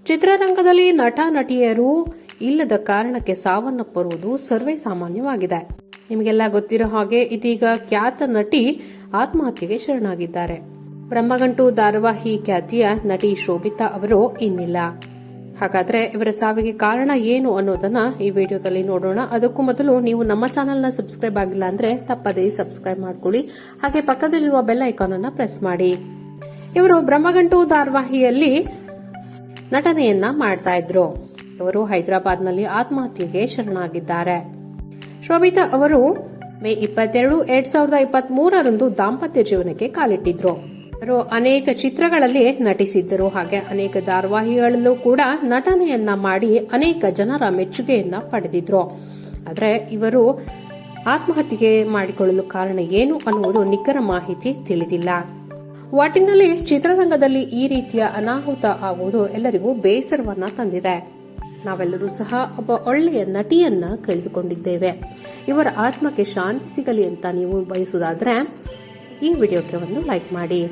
ಚಿತ್ರರಂಗದಲ್ಲಿ ನಟ ನಟಿಯರು ಇಲ್ಲದ ಕಾರಣಕ್ಕೆ ಸಾವನ್ನಪ್ಪಿರುವುದು ಸರ್ವೇ ಸಾಮಾನ್ಯವಾಗಿದೆ. ನಿಮಗೆಲ್ಲ ಗೊತ್ತಿರೋ ಹಾಗೆ ಇದೀಗ ಖ್ಯಾತ ನಟಿ ಆತ್ಮಹತ್ಯೆಗೆ ಶರಣಾಗಿದ್ದಾರೆ. ಬ್ರಹ್ಮಗಂಟು ಧಾರಾವಾಹಿ ಖ್ಯಾತಿಯ ನಟಿ ಶೋಭಿತಾ ಅವರು ಇನ್ನಿಲ್ಲ. ಹಾಗಾದ್ರೆ ಇವರ ಸಾವಿಗೆ ಕಾರಣ ಏನು ಅನ್ನೋದನ್ನ ಈ ವಿಡಿಯೋದಲ್ಲಿ ನೋಡೋಣ. ಅದಕ್ಕೂ ಮೊದಲು ನೀವು ನಮ್ಮ ಚಾನೆಲ್ನ ಸಬ್ಸ್ಕ್ರೈಬ್ ಆಗಿಲ್ಲ ಅಂದ್ರೆ ತಪ್ಪದೇ ಸಬ್ಸ್ಕ್ರೈಬ್ ಮಾಡ್ಕೊಳ್ಳಿ. ಹಾಗೆ ಪಕ್ಕದಲ್ಲಿರುವ ಬೆಲ್ ಐಕಾನ್ ಅನ್ನ ಪ್ರೆಸ್ ಮಾಡಿ. ಇವರು ಬ್ರಹ್ಮಗಂಟು ಧಾರಾವಾಹಿಯಲ್ಲಿ ನಟನೆಯನ್ನ ಮಾಡ್ತಾ ಇದ್ರು. ಇವರು ಹೈದರಾಬಾದ್ನಲ್ಲಿ ಆತ್ಮಹತ್ಯೆಗೆ ಶರಣಾಗಿದ್ದಾರೆ. ಶೋಭಿತಾ ಅವರು ಮೇ 22, 2023ರಂದು ದಾಂಪತ್ಯ ಜೀವನಕ್ಕೆ ಕಾಲಿಟ್ಟಿದ್ರು. ಅವರು ಅನೇಕ ಚಿತ್ರಗಳಲ್ಲಿ ನಟಿಸಿದ್ದರು. ಹಾಗೆ ಅನೇಕ ಧಾರಾವಾಹಿಗಳಲ್ಲೂ ಕೂಡ ನಟನೆಯನ್ನ ಮಾಡಿ ಅನೇಕ ಜನರ ಮೆಚ್ಚುಗೆಯನ್ನ ಪಡೆದಿದ್ರು. ಆದ್ರೆ ಇವರು ಆತ್ಮಹತ್ಯೆಗೆ ಮಾಡಿಕೊಳ್ಳಲು ಕಾರಣ ಏನು ಅನ್ನುವುದು ನಿಖರ ಮಾಹಿತಿ ತಿಳಿದಿಲ್ಲ. ಒಟ್ಟಿನಲ್ಲಿ ಚಿತ್ರರಂಗದಲ್ಲಿ ಈ ರೀತಿಯ ಅನಾಹುತ ಆಗುವುದು ಎಲ್ಲರಿಗೂ ಬೇಸರವನ್ನ ತಂದಿದೆ. ನಾವೆಲ್ಲರೂ ಸಹ ಒಬ್ಬ ಒಳ್ಳೆಯ ನಟಿಯನ್ನ ಕಳೆದುಕೊಂಡಿದ್ದೇವೆ. ಇವರ ಆತ್ಮಕ್ಕೆ ಶಾಂತಿ ಸಿಗಲಿ ಅಂತ ನೀವು ಬಯಸುವುದಾದ್ರೆ ಈ ವಿಡಿಯೋಕ್ಕೆ ಒಂದು ಲೈಕ್ ಮಾಡಿ.